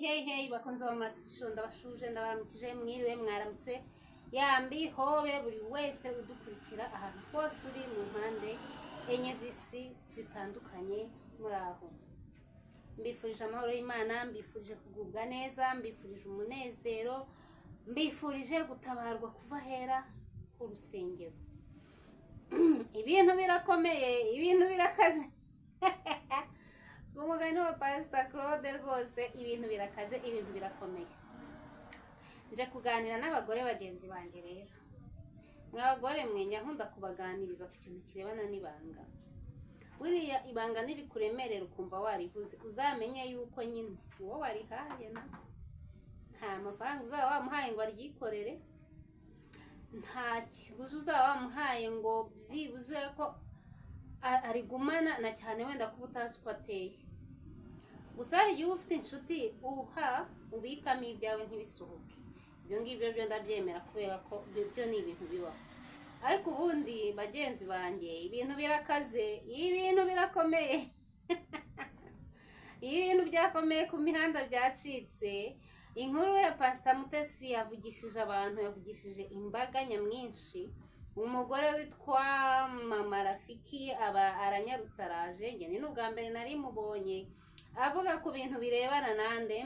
Hey bakunze bamuratisho ndabashuje ndabaramukije mwiriwe mwaramutse yambi hobe buri wese udukurikira ahantu hose uri mu mpande enye z'isi zitandukanye muraho. Mbifurije amahoro y'Imana, mbifurije kugubwa neza, mbifurije umunezero, mbifurije gutabarwa kuva hera ku rusengero. Ibintu birakomeye, ibintu birakaze. Umugani wa Pastor Claude rwose ibintu birakaze, ibintu birakomeye. Nje kuganira n'abagore bagenzi banjye rero. Mwabagore mwe nyankunda kubaganiriza ku kintu kirebana n'ibanga. Buriya ibanga niri kuremerera ukumva warivuze, uzamenye yuko nyine uwo warihaye na nta mafaranga uzaba wamuhaye ngo aryikorere, nta kiguzi uzaba wamuhaye ngo byibuze ko arigumana, na cyane wenda kuba utazi uko ateye. Gusa hari igihe ufite inshuti uha ubikamo ibyawe ntibisohoke. Ibyo ngibyo byo ndabyemera kubera ko byo ni ibintu bibaho. Ariko ubundi bagenzi banjye ibintu birakaze, ibintu birakomeye. Ibintu byakomeye ku mihanda byacitse. Inkuru ya Pastor Mutesi yavugishije abantu, yavugishije imbaga nyamwinshi. Umugore witwa Mama Rafiki aba aranyarutse araje, nge ni n'ubwa mbere nari mubonye avuga ku bintu birebana nande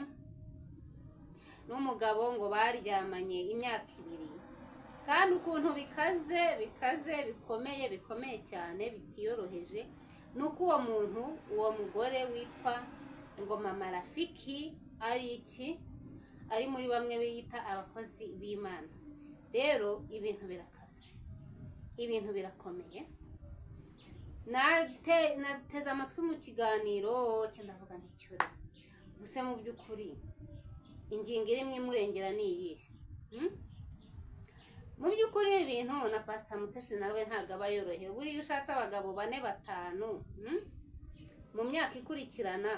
n'umugabo ngo baryamanye imyaka 2, kandi ukuntu bikaze bikomeye cyane bitiyoroheje. Nuko uwo muntu, uwo mugore witwa ngo Mama Rafiki ari muri bamwe biyita abakozi b'Imana. Rero ibintu birakaze, ibintu birakomeye. Nateze amatwi mu kiganiro cyandavuga nticyure. Buse mu by'ukuri ingingo imwe imurengera ni iyihe? Mu by'ukuri ibintu na Pastor Mutesi nawe ntago aba yoroheye. Buriya ushatse abagabo 4 5 mu myaka ikurikirana.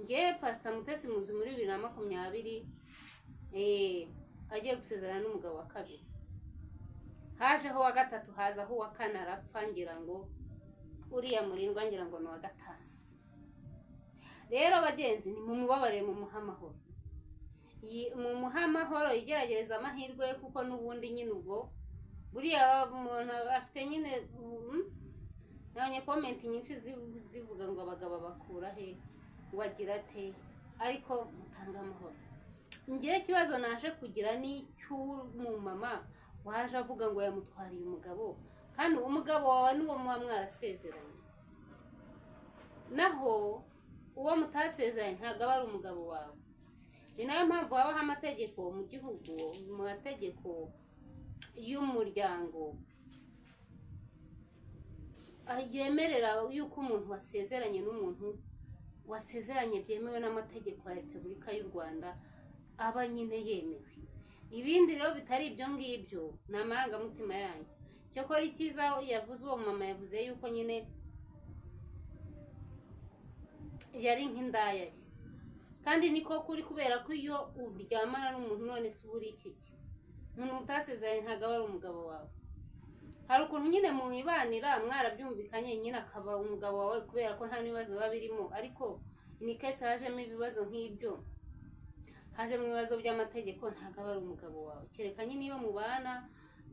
Nge Pastor Mutesi muzi muri 2020 agiye gusezerana n'umugabo wa 2. Hajeho wa 3, hazaho wa 4 arapfa, ngira ngo uriya murindwa ngira ngo no wa 5. Rero bagenzi ni mumubabarire mu muhamahoro. Mu muhamahoro igerageza amahirwe, kuko nubundi nyine ubwo buriya umuntu afite nyine nabonye comment nyinshi zivuga ngo abagabo bakura he, wagira ate, ariko mutanga amahoro. Ngiye kibazo naje kugira ni cy'umumama waje avuga ngo yamutwariye umugabo, kandi umugabo wawe n'uwo muba mwarasezeranye. Naho uwo mutasezeranye ntago aba ari umugabo wawe. Ni nayo mpamvu habaho amategeko mu gihugu, mu mategeko y'umuryango yemerera yuko umuntu wasezeranye n'umuntu wasezeranye byemewe n'amategeko ya Repubulika y'u Rwanda aba nyine yemewe. Ibindi rero bitari ibyo ngibyo ni amarangamutima yanyu. Cyokora ikiza yavuze uwo mama, yavuze yuko nyine yari nk'indaya, kandi niko kuri, kubera ko iyo uryamana n'umuntu none se uburi iki umuntu utasezeranye ntago aba ari umugabo wawe. Hari ukuntu nyine mu ibanira mwarabyumvikanye nyine akaba umugabo wawe kubera ko nta nibazo biba birimo, ariko ni kese hajemo ibibazo nk'ibyo, haje mu bibazo by'amategeko, ntago aba ari umugabo wawe. Kereka nyine iyo mubana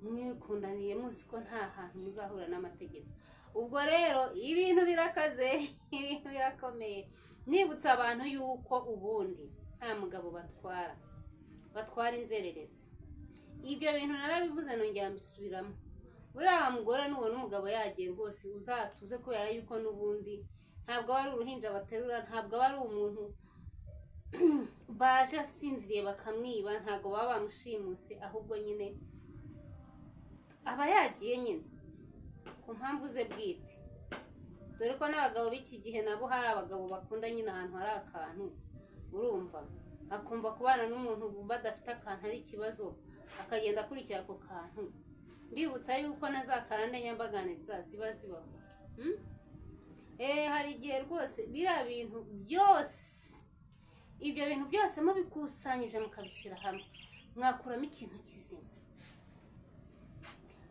mwikundaniye muzi ko nta hantu muzahura n'amategeko. Ubwo rero ibintu birakaze, ibintu birakomeye. Nibutsa abantu yuko ubundi nta mugabo batwara inzererezi. Ibyo bintu narabivuze nongera mbisubiramo. Buriya mugore n'uwo n'umugabo yagiye rwose uzatuze, kubera yuko n'ubundi ntabwo aba ari uruhinja baterura, ntabwo aba ari umuntu baje asinziriye bakamwiba, ntago baba bamushimuse, ahubwo nyine aba yagiye nyine ku mpamvu ze bwite. Dore ko n'abagabo b'iki gihe nabo hari abagabo bakunda nyine ahantu hari akantu, urumva akumva kubana n'umuntu badafite akantu ari ikibazo, akagenda akurikira ako kantu. Mbibutsa yuko na za karande nyambaganiza ziba zibaho. Hari igihe rwose biriya bintu byose, ibyo bintu byose mubikusanyije mukabishyira hamwe, mwakuramo ikintu kizima.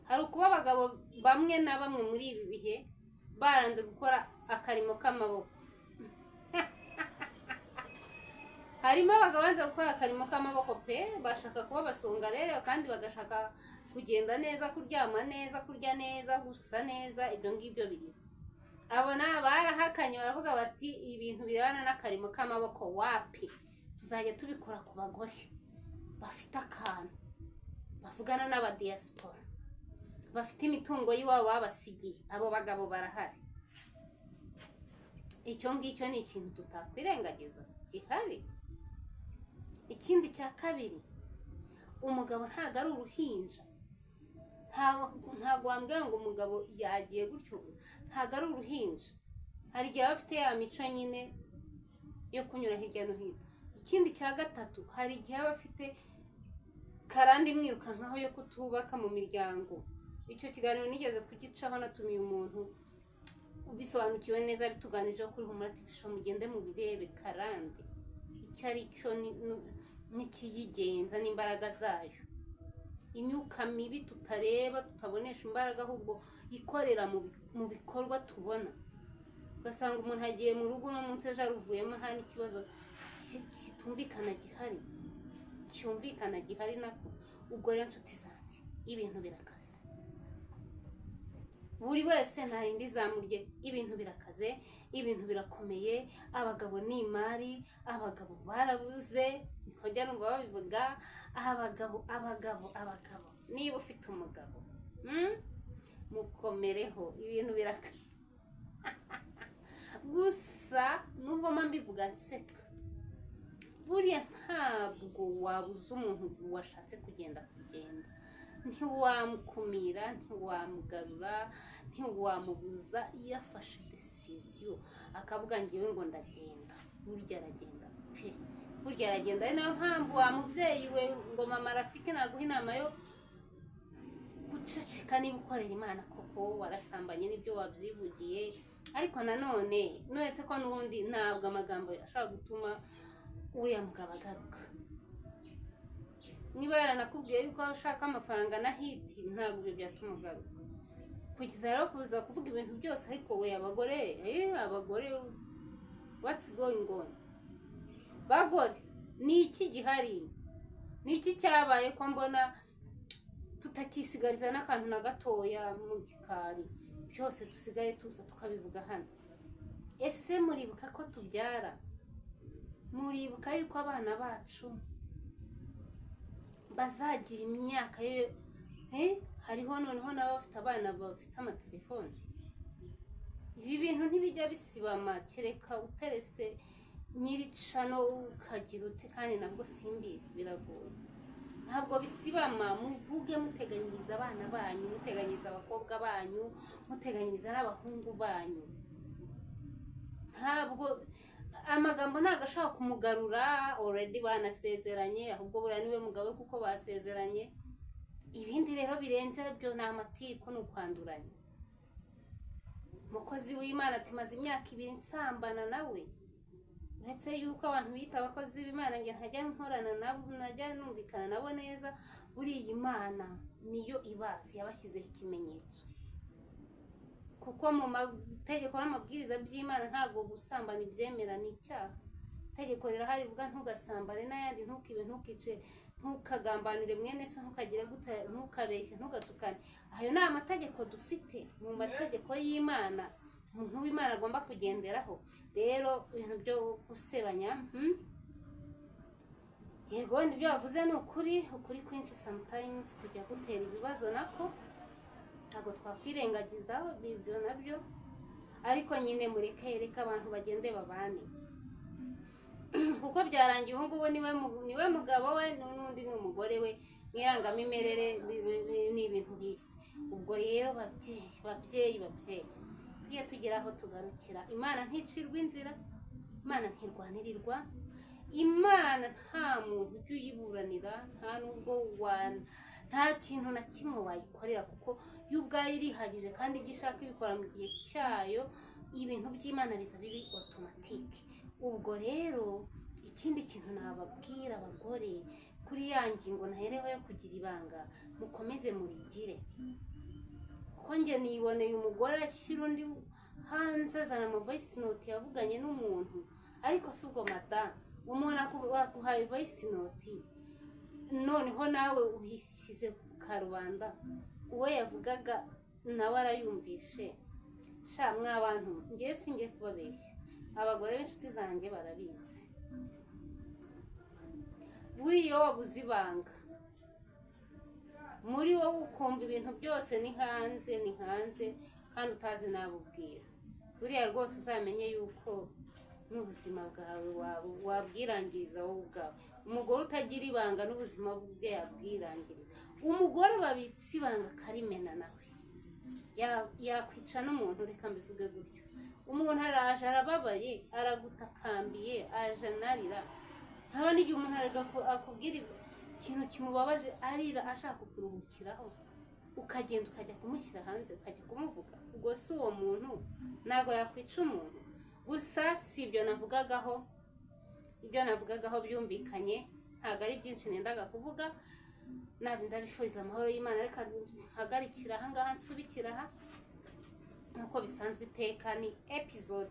Hari ukuba abagabo bamwe na bamwe muri ibi bihe baranze gukora akarimo k'amaboko. harimo abagabanza gukora akarimo k'amaboko pe bashaka kuba basonga rero kandi bagashaka kugenda neza, kuryama neza, kurya neza, gusa neza, ibyo ngibyo biri. Abona barahakanye baravuga bati ibintu birebana n'akarimo k'amaboko wapi, tuzajya tubikora ku bagore bafite akantu, bavugana n'abadiaspora bafite imitungo y'iwabo babasigiye. Abo bagabo barahari. Icyo ngicyo ni ikintu tutakwirengagiza gihari. Ikindi cya kabiri, umugabo ntago ari uruhinja. Ntago wambwira ngo umugabo yagiye gutyo, ntago ari uruhinja. Hari igihe aba afite ya mico nyine yo kunyura hirya no hino. Ikindi cya gatatu, hari igihe aba afite karandi mwirukankaho yo kutubaka mu miryango. Icyo kiganiro nigeze kugicaho, natumiye umuntu ubisobanukiwe neza, bituganijeho kuri Humura TV show, mugende mu birebe karande icyo ari cyo n'ikiyigenza n'imbaraga zayo. Imyuka mibi tutareba, tutabonesha imbaraga, ahubwo ikorera mu bikorwa tubona. Ugasanga umuntu agiye mu rugo no munsi ejo aruvuyemo nta n'ikibazo cyumvikana gihari nako. Ubwo rero nshuti zanjye, ibintu birakaze. Buri wese nta rindi zamurye, ibintu birakaze, ibintu birakomeye. Abagabo ni imari, abagabo barabuze, niko njya numva babivuga. Abagabo niba ufite umugabo mukomereho, ibintu birakaze. Gusa nubwo mbivuga nseka, buriya ntabwo wabuza umuntu washatse kugenda, ntiwamukumira, ntiwamugarura, ntiwamubuza. Iyo afashe decision akavuga ngiwe ngo ndagenda, burya aragenda pe, burya aragenda. Ari nayo mpamvu wa mubyeyi we ngo mama Rafiki naguha inama yo guceceka niba ukorera Imana koko warasambanye n'ibyo wabyivugiye. Ariko nanone nwese ko n'ubundi ntabwo amagambo ashobora gutuma uriya mugabo agaruka. Niba yaranakubwiye yuko ushaka amafaranga na hiti, ntabwo ibyo byatuma ugaruka. Kugeza rero kuza kuvuga ibintu byose, ariko we abagore what's going on? Bagore ni iki gihari? Ni iki cyabaye ko mbona tutakisigariza n'akantu na gatoya mu gikari? Byose dusigaye tuza tukabivuga hano. Ese muribuka ko tubyara? Muribuka yuko abana bacu bazagira imyaka yo hariho noneho n'abafite abana bafite amatelefone? Ibi bintu ntibijya bisibama, kereka uterese nyiricano ukagira ute, kandi nabwo simbizi, biragoye. Ntabwo bisibama. Muvuge muteganyiriza abana banyu, muteganyiriza abakobwa banyu, muteganyiriza n'abahungu banyu. Ntabwo amagambo ntago ashaka kumugarura, already banasezeranye, ahubwo buriya niwe mugabo kuko basezeranye. Ibindi rero birenze byo ni amatiku, ni ukwanduranya. Umukozi w'Imana tumaze imyaka 2 nsambana nawe, uretse yuko abantu bita abakozi b'Imana nge ntajya nkorana nabo, najya numvikana nabo neza. Buriya Imana niyo ibazi, yabashyizeho ikimenyetso. Kuko mu mategeko n'amabwiriza by'Imana ntago gusambana ibyemera ni icyaha. Itegeko rirahari rivuga ntugasambane, n'ayandi ntukibe, ntukice, ntukagambanire mwene so, ntukagira gute, ntukabeshye, ntugatukane. Ayo ni amategeko dufite mu mategeko y'Imana, umuntu w'Imana agomba kugenderaho. Rero ibintu byo gusebanya, yego nibyo bavuze ni ukuri kwinshi sometimes kujya gutera ibibazo nako ntabwo twakwirengagiza ibyo nabyo. Ariko nyine reka abantu bagende babane, kuko byarangiye ubu ngubu niwe mugabo we n'undi ni umugore we, mwirangamimerere ni ibintu bizwi. Ubwo rero babyeyi tujye tugira aho tugarukira. Imana nticirwa inzira, Imana ntirwanirirwa, Imana nta muntu ujya uyiburanira, nta nubwo nta kintu na kimwe wayikorera, kuko yo ubwayo irihagije kandi ibyo ishaka ibikora mu gihe cyayo. Ibintu by'Imana biza biri automatique. Ubwo rero ikindi kintu nababwira abagore kuri ya ngingo nahereho yo kugira ibanga, mukomeze murigire. Kuko nge niboneye umugore ashyira undi hanze, azana ama voice note yavuganye n'umuntu, ariko si ubwo madamu umuntu akuhaye voice note noneho nawe uhishyize ku karubanda uwo yavugaga nawe arayumvishe sha mwabantu ngiye singiye kubabeshya abagore b'inshuti zanjye barabizi buriyo wabuze ibanga muri wowe ukumva ibintu byose ni hanze kandi utazi nabubwira buriya rwose uzamenye yuko n'ubuzima bwawe wabwirangiriza wowe ubwawe umugore utagira ibanga n'ubuzima bwe yabwirangiriza umugore babitse ibanga karimena nawe yakwica n'umuntu reka mbivuge gutyo umuntu araje arababaye aragutakambiye aje narira haba n'igihe umuntu akubwira ikintu kimubabaje arira ashaka kuruhukiraho ukagenda ukajya kumushyira hanze ukajya kumuvuga ubwo si uwo muntu ntabwo yakwica umuntu gusa si ibyo navugagaho byumvikanye ntabwo ari byinshi nendaga kuvuga ndabifuriza amahoro y'Imana reka hagarikira aha ngaha nsubikira aha nk'uko bisanzwe iteka ni episode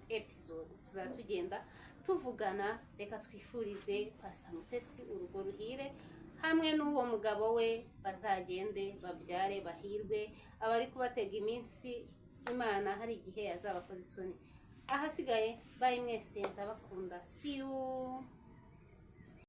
tuzatugenda tuvugana reka twifurize Pastor Mutesi urugo ruhire hamwe n'uwo mugabo we bazagende babyare bahirwe abari kubatega iminsi Imana hari igihe yazabakoze isoni ahasigaye bayi mwese ndabakunda see you